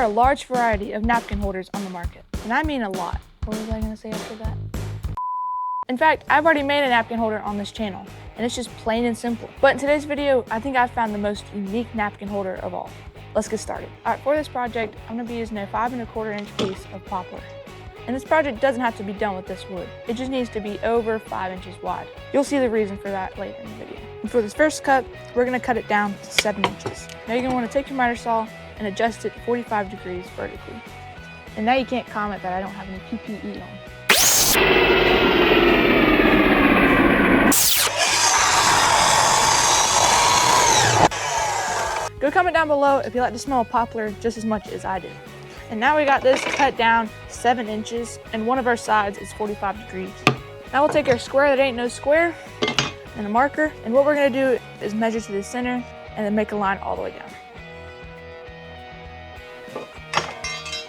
large variety of napkin holders on the market, and I mean a lot. What was I gonna say after that? In fact, I've already made a napkin holder on this channel, and it's just plain and simple. But in today's video, I think I found the most unique napkin holder of all. Let's get started. All right, for this project, I'm gonna be using a 5 1/4 inch piece of poplar. And this project doesn't have to be done with this wood. It just needs to be over 5 inches wide. You'll see the reason for that later in the video. And for this first cut, we're gonna cut it down to 7 inches. Now you're gonna wanna take your miter saw and adjust it to 45 degrees vertically. And now you can't comment that I don't have any PPE on. Go comment down below if you like the smell of poplar just as much as I do. And now we got this cut down 7 inches, and one of our sides is 45 degrees. Now we'll take our square that ain't no square and a marker, and what we're gonna do is measure to the center and then make a line all the way down.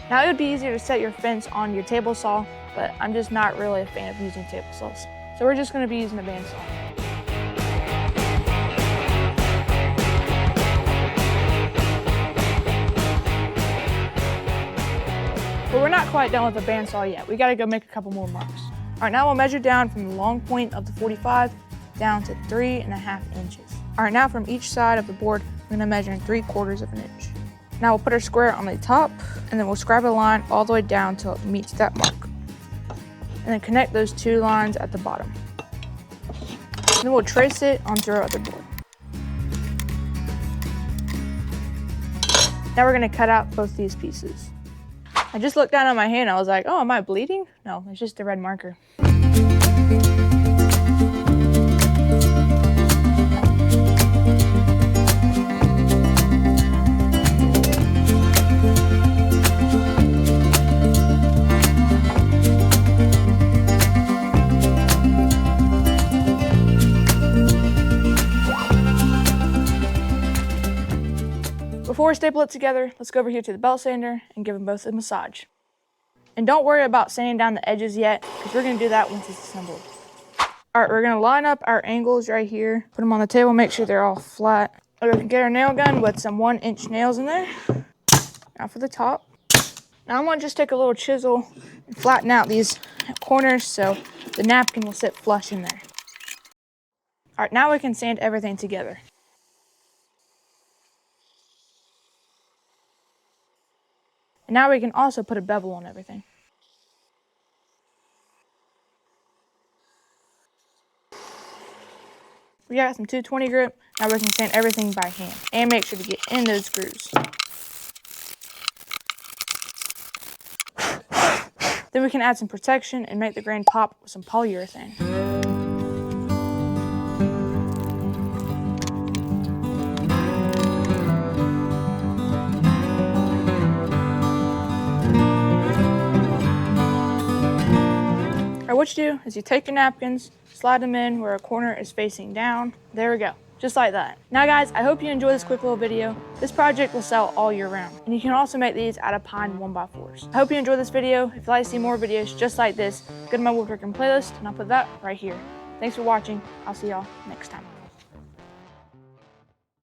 Now it would be easier to set your fence on your table saw, but I'm just not really a fan of using table saws. So we're just gonna be using a bandsaw. But we're not quite done with the bandsaw yet. We gotta go make a couple more marks. All right, now we'll measure down from the long point of the 45 down to 3.5 inches. All right, now from each side of the board, we're gonna measure in 3/4 of an inch. Now we'll put our square on the top, and then we'll scribe a line all the way down till it meets that mark. And then connect those 2 lines at the bottom. And then we'll trace it onto our other board. Now we're gonna cut out both these pieces. I just looked down on my hand, I was like, oh, am I bleeding? No, it's just a red marker. Before we staple it together, let's go over here to the belt sander and give them both a massage. And don't worry about sanding down the edges yet, because we're gonna do that once it's assembled. All right, we're gonna line up our angles right here, put them on the table, make sure they're all flat. We can get our nail gun with some 1-inch nails in there. Now for the top. Now I'm gonna just take a little chisel and flatten out these corners so the napkin will sit flush in there. All right, now we can sand everything together. And now we can also put a bevel on everything. We got some 220 grip. Now we can sand everything by hand and make sure to get in those grooves. Then we can add some protection and make the grain pop with some polyurethane. What you do is you take your napkins, slide them in where a corner is facing down. There we go, just like that. Now guys, I hope you enjoyed this quick little video. This project will sell all year round. And you can also make these out of pine 1x4s. I hope you enjoyed this video. If you'd like to see more videos just like this, go to my woodworking playlist and I'll put that right here. Thanks for watching. I'll see y'all next time.